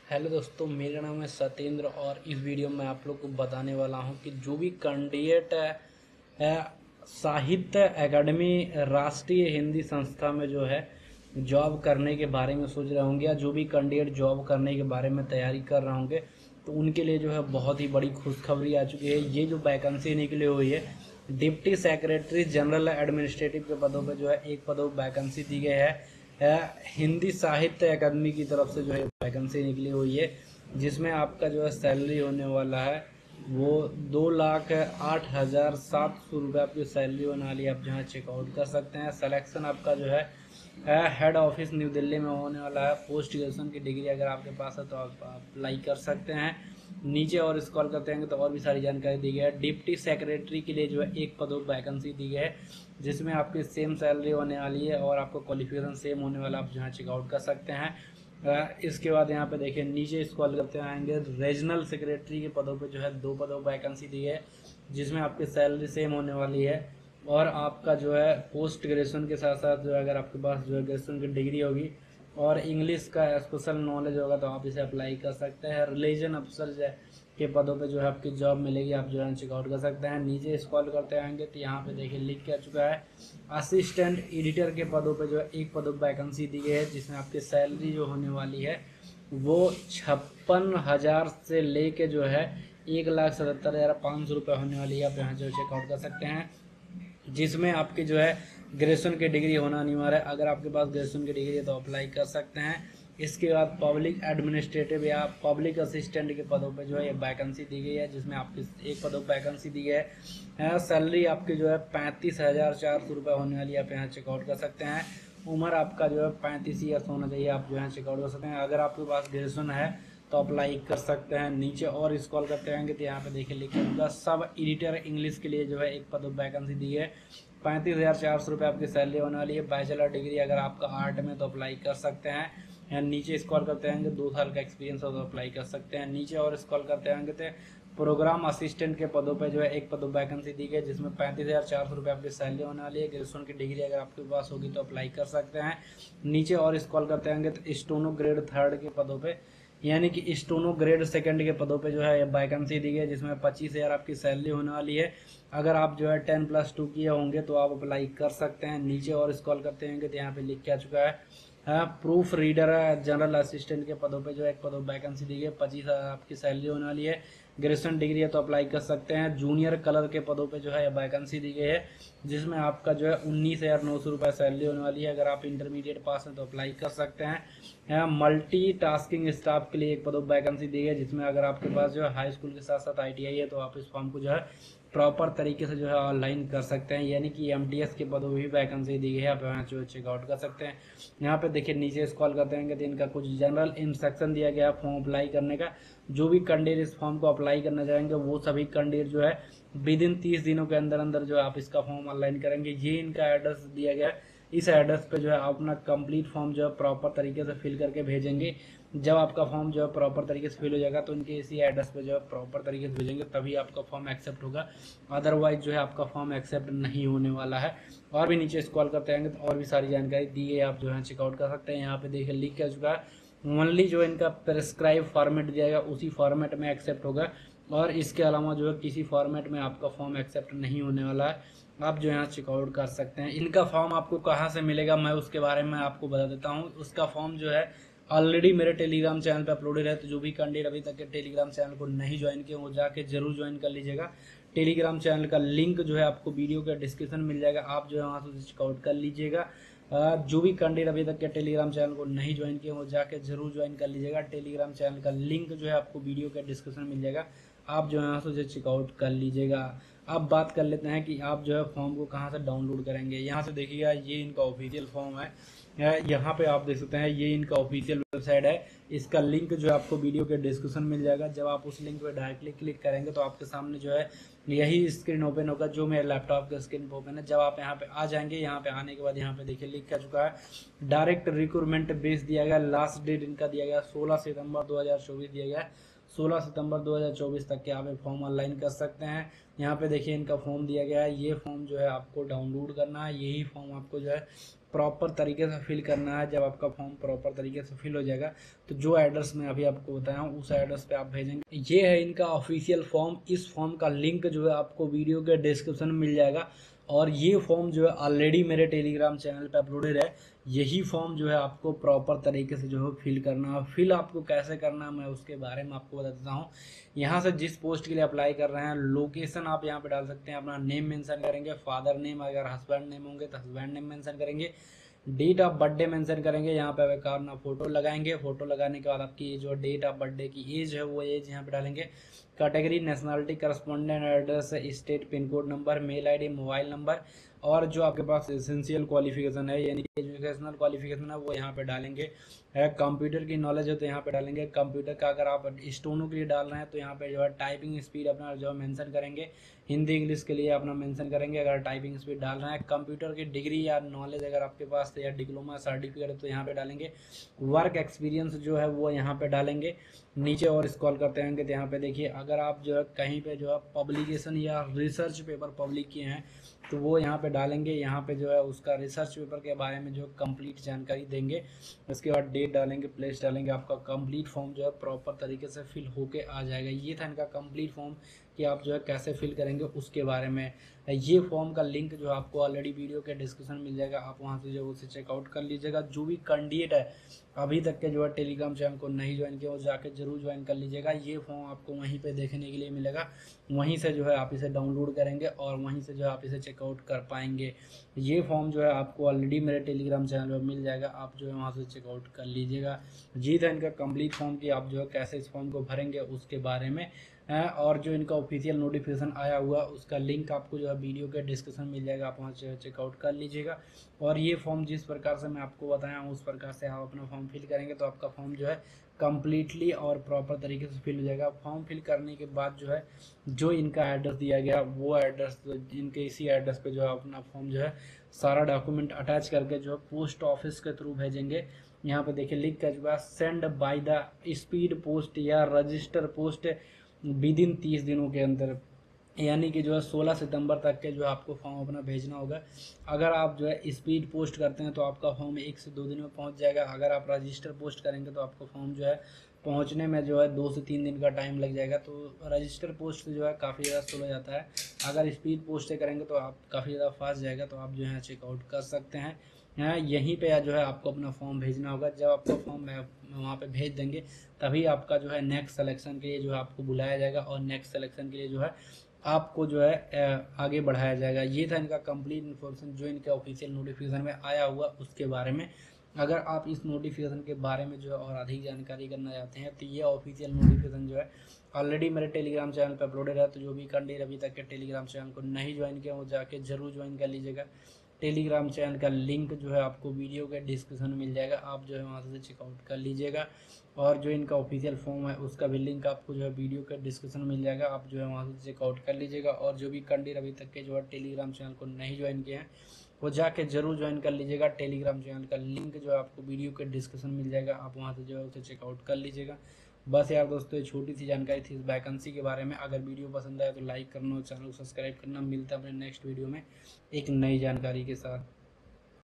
Hello दोस्तों, मेरा नाम है सत्येंद्र और इस वीडियो में आप लोग को बताने वाला हूं कि जो भी कैंडिडेट साहित्य एकेडमी राष्ट्रीय हिंदी संस्था में जो है जॉब करने के बारे में सोच रहे होंगे या जो भी कैंडिडेट जॉब करने के बारे में तैयारी कर रहे होंगे तो उनके लिए जो है बहुत ही बड़ी खुशखबरी आ चुकी है। ये जो वैकेंसी निकली हुई है डिप्टी सेक्रेटरी जनरल एडमिनिस्ट्रेटिव के पदों पर जो है एक पदों वैकेंसी दी गई है। हिंदी साहित्य अकादमी की तरफ से जो है वैकेंसी निकली हुई है जिसमें आपका जो है सैलरी होने वाला है वो 2,08,700 रुपये आपकी सैलरी होने वाली है। आप जहाँ चेकआउट कर सकते हैं। सिलेक्शन आपका जो है हेड ऑफिस न्यू दिल्ली में होने वाला है। पोस्ट ग्रेजुएशन की डिग्री अगर आपके पास है तो आप अप्लाई कर सकते हैं। नीचे और स्क्रॉल करते हैं तो और भी सारी जानकारी दी गई है। डिप्टी सेक्रेटरी के लिए जो है एक पदों वैकेंसी दी गई है जिसमें आपकी सेम सैलरी होने वाली है और आपको क्वालिफिकेशन सेम होने वाला, आप जहाँ चेकआउट कर सकते हैं। इसके बाद यहाँ पे देखिए नीचे स्क्रॉल करते आएंगे रीजनल सेक्रेटरी के पदों पे जो है दो पदों वैकेंसी दी है जिसमें आपकी सैलरी सेम होने वाली है और आपका जो है पोस्ट ग्रेजुएशन के साथ साथ जो है अगर आपके पास जो है ग्रेजुएशन की डिग्री होगी और इंग्लिश का स्पेशल नॉलेज होगा तो आप इसे अप्लाई कर सकते हैं। रिलीजन अफसर के पदों पे जो है आपकी जॉब मिलेगी, आप जो है चेकआउट कर सकते हैं। नीचे स्क्रॉल करते आएंगे तो यहाँ पे देखिए लिख के आ चुका है असिस्टेंट एडिटर के पदों पे जो है एक पदों वैकेंसी दी गई है जिसमें आपकी सैलरी जो होने वाली है वो 56,000 से लेके जो है 1,77,500 होने वाली है। आप यहाँ जो चेकआउट कर सकते हैं जिसमें आपकी जो है ग्रेजुएशन की डिग्री होना अनिवार्य है। अगर आपके पास ग्रेजुएशन की डिग्री है तो अप्लाई कर सकते हैं। इसके बाद पब्लिक एडमिनिस्ट्रेटिव या पब्लिक असिस्टेंट के पदों पे जो है ये वैकेंसी दी गई है जिसमें आपकी एक पदों वैकेंसी दी है। सैलरी आपकी जो है 35,400 होने वाली है। आप यहाँ चेकआउट कर सकते हैं। उम्र आपका जो है 35 ईयर्स होना चाहिए, आप जो है चेकआउट कर सकते हैं। अगर आपके पास ग्रेजुएशन है तो अप्लाई कर सकते हैं। नीचे और स्क्रॉल करते रहेंगे तो यहाँ पे देखिए लिखा होगा सब एडिटर इंग्लिश के लिए जो है एक पद वैकेंसी दी है। 35,400 आपकी सैलरी होने वाली है। बैचलर डिग्री अगर आपका आर्ट में तो अप्लाई कर सकते हैं। यहाँ नीचे स्क्रॉल करते रहेंगे 2 साल का एक्सपीरियंस हो तो अप्लाई कर सकते हैं। नीचे और स्क्रॉल करते रहेंगे तो प्रोग्राम असिस्टेंट के पदों पे जो है एक पद वैकेंसी दी गई जिसमें 35,400 आपकी सैलरी होने वाली है। ग्रेजुएशन की डिग्री अगर आपके पास होगी तो अप्लाई कर सकते हैं। नीचे और स्क्रॉल करते रहेंगे तो स्टोनो ग्रेड 3 के पदों पे यानी कि स्टोनो ग्रेड 2 के पदों पे जो है वैकेंसी दी गई है जिसमें 25,000 आपकी सैलरी होने वाली है। अगर आप जो है 10+2 किए होंगे तो आप अप्लाई कर सकते हैं। नीचे और स्क्रॉल करते हैं तो यहाँ पे लिख के आ चुका है प्रूफ रीडर जनरल असिस्टेंट के पदों पे जो है एक पदों वैकेंसी दी गई है। 25,000 आपकी सैलरी होने वाली है। ग्रेजुएशन डिग्री है तो अप्लाई कर सकते हैं। जूनियर कलर के पदों पे जो है वैकेंसी दी गई है जिसमें आपका जो है 19,900 सैलरी होने वाली है। अगर आप इंटरमीडिएट पास हैं तो अप्लाई कर सकते हैं। मल्टी टास्किंग स्टाफ के लिए एक पदों वैकेंसी दी गई है जिसमें अगर आपके पास जो है हाई स्कूल के साथ साथ ITI है तो आप इस फॉर्म को जो है प्रॉपर तरीके से जो है ऑनलाइन कर सकते हैं। यानी कि MTS के पदों भी वैकेंसी दी गई है, आप यहाँ जो चेकआउट कर सकते हैं। यहाँ पे देखिए नीचे स्क्रॉल करते हैं तो इनका कुछ जनरल इंस्ट्रक्शन दिया गया है फॉर्म अप्लाई करने का। जो भी कैंडिडेट इस फॉर्म को अप्लाई करना चाहेंगे वो सभी कैंडिडेट जो है विद इन 30 दिनों के अंदर अंदर जो है आप इसका फॉर्म ऑनलाइन करेंगे। ये इनका एड्रेस दिया गया है। इस एड्रेस पे जो है आप अपना कंप्लीट फॉर्म जो है प्रॉपर तरीके से फिल करके भेजेंगे। जब आपका फॉर्म जो है प्रॉपर तरीके से फिल हो जाएगा तो इनके इसी एड्रेस पे जो है प्रॉपर तरीके से भेजेंगे तभी आपका फॉर्म एक्सेप्ट होगा, अदरवाइज जो है आपका फॉर्म एक्सेप्ट नहीं होने वाला है। और भी नीचे स्क्रॉल करते रहेंगे तो और भी सारी जानकारी दी है, आप जो है चेकआउट कर सकते हैं। यहाँ पे देखिए लिख के चुका है ओनली जो इनका प्रेस्क्राइब फॉर्मेट दिया गया उसी फॉर्मेट में एक्सेप्ट होगा और इसके अलावा जो है किसी फॉर्मेट में आपका फॉर्म एक्सेप्ट नहीं होने वाला है। आप जो यहाँ चेकआउट कर सकते हैं। इनका फॉर्म आपको कहाँ से मिलेगा मैं उसके बारे में आपको बता देता हूँ। उसका फॉर्म जो है ऑलरेडी मेरे टेलीग्राम चैनल पे अपलोडेड है, तो जो भी कैंडिडेट अभी तक के टेलीग्राम चैनल को नहीं ज्वाइन किया वो जाके जरूर ज्वाइन कर लीजिएगा। टेलीग्राम चैनल का लिंक जो है आपको वीडियो के डिस्क्रिप्शन मिल जाएगा, आप जो है वहाँ से चेकआउट कर लीजिएगा। जो भी कैंडिडेट अभी तक के टेलीग्राम चैनल को नहीं ज्वाइन किया वो जाके जरूर ज्वाइन कर लीजिएगा। टेलीग्राम चैनल का लिंक जो है आपको वीडियो के डिस्क्रिप्शन मिल जाएगा, आप जो है यहाँ से चेकआउट कर लीजिएगा। अब बात कर लेते हैं कि आप जो है फॉर्म को कहाँ से डाउनलोड करेंगे। यहाँ से देखिएगा ये इनका ऑफिशियल फॉर्म है, यहाँ पे आप देख सकते हैं ये इनका ऑफिशियल वेबसाइट है। इसका लिंक जो है आपको वीडियो के डिस्क्रिप्शन मिल जाएगा। जब आप उस लिंक पे डायरेक्टली क्लिक करेंगे तो आपके सामने जो है यही स्क्रीन ओपन होगा जो मेरे लैपटॉप के स्क्रीन पे ओपन है। जब आप यहाँ पे आ जाएंगे, यहाँ पे आने के बाद यहाँ पे देखिए लिख कर चुका है डायरेक्ट रिक्रूटमेंट बेस दिया गया। लास्ट डेट इनका दिया गया 16 सितंबर 2024 दिया गया। 16 सितंबर 2024 तक के आप फॉर्म ऑनलाइन कर सकते हैं। यहाँ पे देखिए इनका फॉर्म दिया गया है। ये फॉर्म जो है आपको डाउनलोड करना है, यही फॉर्म आपको जो है प्रॉपर तरीके से फिल करना है। जब आपका फॉर्म प्रॉपर तरीके से फिल हो जाएगा तो जो एड्रेस मैं अभी आपको बताया हूँ उस एड्रेस पे आप भेजेंगे। ये है इनका ऑफिशियल फॉर्म। इस फॉर्म का लिंक जो है आपको वीडियो के डिस्क्रिप्शन में मिल जाएगा और ये फॉर्म जो है ऑलरेडी मेरे टेलीग्राम चैनल पे अपलोडेड है। यही फॉर्म जो है आपको प्रॉपर तरीके से जो है फिल करना है। फिल आपको कैसे करना है मैं उसके बारे में आपको बता देता हूँ। यहाँ से जिस पोस्ट के लिए अप्लाई कर रहे हैं लोकेशन आप यहाँ पे डाल सकते हैं, अपना नेम मेंशन करेंगे, फादर नेम, अगर हस्बैंड नेम होंगे तो हस्बैंड नेम मेंशन करेंगे, डेट ऑफ बर्थडे मेंशन करेंगे, यहाँ पे अपना फोटो लगाएंगे। फोटो लगाने के बाद आपकी जो डेट ऑफ बर्थडे की एज है वो एज यहाँ पे डालेंगे। Category, nationality, correspondent address, state, pin code number, mail ID, mobile number और जो आपके पास एसेंशियल क्वालिफिकेशन है यानी एजुकेशनल क्वालिफिकेशन है वो यहाँ पे डालेंगे। कंप्यूटर की नॉलेज है तो यहाँ पे डालेंगे कंप्यूटर का। अगर आप स्टोनों के लिए डाल रहे हैं तो यहाँ पे जो है टाइपिंग स्पीड अपना जो मेंशन करेंगे। हिंदी इंग्लिश के लिए अपना मेंशन करेंगे अगर टाइपिंग स्पीड डाल रहे हैं। कंप्यूटर की डिग्री या नॉलेज अगर आपके पास या डिप्लोमा सर्टिफिकेट है तो यहाँ पे डालेंगे। वर्क एक्सपीरियंस जो है वो यहाँ पे डालेंगे। नीचे और स्क्रॉल करते होंगे तो यहाँ पे देखिए अगर आप जो है कहीं पे जो है पब्लिकेशन या रिसर्च पेपर पब्लिक किए हैं तो वो यहाँ पे डालेंगे। यहाँ पे जो है उसका रिसर्च पेपर के बारे में जो कंप्लीट जानकारी देंगे। उसके बाद डेट डालेंगे, प्लेस डालेंगे। आपका कंप्लीट फॉर्म जो है प्रॉपर तरीके से फिल होके आ जाएगा। ये था इनका कंप्लीट फॉर्म कि आप जो है कैसे फिल करेंगे उसके बारे में। ये फॉर्म का लिंक जो आपको ऑलरेडी वीडियो के डिस्क्रिप्शन मिल जाएगा, आप वहाँ से जो उसे चेकआउट कर लीजिएगा। जो भी कैंडिडेट है अभी तक के जो है टेलीग्राम चैनल को नहीं ज्वाइन किया वो जाके जरूर ज्वाइन कर लीजिएगा। ये फॉर्म आपको वहीं पे देखने के लिए मिलेगा, वहीं से जो है आप इसे डाउनलोड करेंगे और वहीं से जो है आप इसे चेकआउट कर पाएंगे। ये फॉर्म जो है आपको ऑलरेडी मेरे टेलीग्राम चैनल पर मिल जाएगा, आप जो है वहाँ से चेकआउट कर लीजिएगा। जी था इनका कंप्लीट फॉर्म कि आप जो है कैसे इस फॉर्म को भरेंगे उसके बारे में। और जो इनका ऑफिशियल नोटिफिकेशन आया हुआ उसका लिंक आपको जो है वीडियो के डिस्क्रिप्शन मिल जाएगा, आप वहाँ से चेकआउट कर लीजिएगा। और ये फॉर्म जिस प्रकार से मैं आपको बताया हूँ उस प्रकार से आप अपना फॉर्म फिल करेंगे तो आपका फॉर्म जो है कम्प्लीटली और प्रॉपर तरीके से फिल हो जाएगा। फॉर्म फिल करने के बाद जो है जो इनका एड्रेस दिया गया वो एड्रेस इनके इसी एड्रेस पे जो है अपना फॉर्म जो है सारा डॉक्यूमेंट अटैच करके जो है पोस्ट ऑफिस के थ्रू भेजेंगे। यहाँ पे देखिए लिख कर चुका send by the speed post या रजिस्टर पोस्ट विद इन 30 दिनों के अंदर, यानी कि जो है 16 सितंबर तक के जो आपको फॉर्म अपना भेजना होगा। अगर आप जो है स्पीड पोस्ट करते हैं तो आपका फॉर्म 1 से 2 दिन में पहुंच जाएगा। अगर आप रजिस्टर पोस्ट करेंगे तो आपका फॉर्म जो है पहुंचने में जो है 2 से 3 दिन का टाइम लग जाएगा। तो रजिस्टर पोस्ट जो है काफ़ी ज़्यादा स्लो हो जाता है। अगर स्पीड पोस्ट से करेंगे तो आप काफ़ी ज़्यादा फास्ट जाएगा, तो आप जो है चेकआउट कर सकते हैं। यहीं पे जो है आपको अपना फॉर्म भेजना होगा। जब आपका फॉर्म वहाँ पे भेज देंगे तभी आपका जो है नेक्स्ट सिलेक्शन के लिए जो है आपको बुलाया जाएगा और नेक्स्ट सिलेक्शन के लिए जो है आपको जो है आगे बढ़ाया जाएगा। ये था इनका कंप्लीट इन्फॉर्मेशन जो इनके ऑफिशियल नोटिफिकेशन में आया हुआ उसके बारे में। अगर आप इस नोटिफिकेशन के बारे में जो है और अधिक जानकारी करना चाहते हैं तो ये ऑफिशियल नोटिफिकेशन जो है ऑलरेडी मेरे टेलीग्राम चैनल पर अपलोडेड है। तो जो भी कैंडिडेट अभी तक के टेलीग्राम चैनल को नहीं ज्वाइन किया वो जाके जरूर ज्वाइन कर लीजिएगा। टेलीग्राम चैनल का लिंक जो है आपको वीडियो के डिस्क्रिप्शन में मिल जाएगा, आप जो है वहाँ से चेकआउट कर लीजिएगा। और जो इनका ऑफिशियल फॉर्म है उसका भी लिंक आपको जो है वीडियो के डिस्क्रिप्शन में मिल जाएगा, आप जो है वहाँ से चेकआउट कर लीजिएगा। और जो भी कैंडिडेट अभी तक के जो है टेलीग्राम चैनल को नहीं ज्वाइन किए हैं वो जाके जरूर ज्वाइन कर लीजिएगा। टेलीग्राम चैनल का लिंक जो है आपको वीडियो के डिस्क्रिप्शन में मिल जाएगा, आप वहाँ से जो है उसे चेकआउट कर लीजिएगा। बस यार दोस्तों, ये छोटी सी जानकारी थी इस वैकेंसी के बारे में। अगर वीडियो पसंद आए तो लाइक करना और चैनल को सब्सक्राइब करना। मिलता है अपने नेक्स्ट वीडियो में एक नई जानकारी के साथ।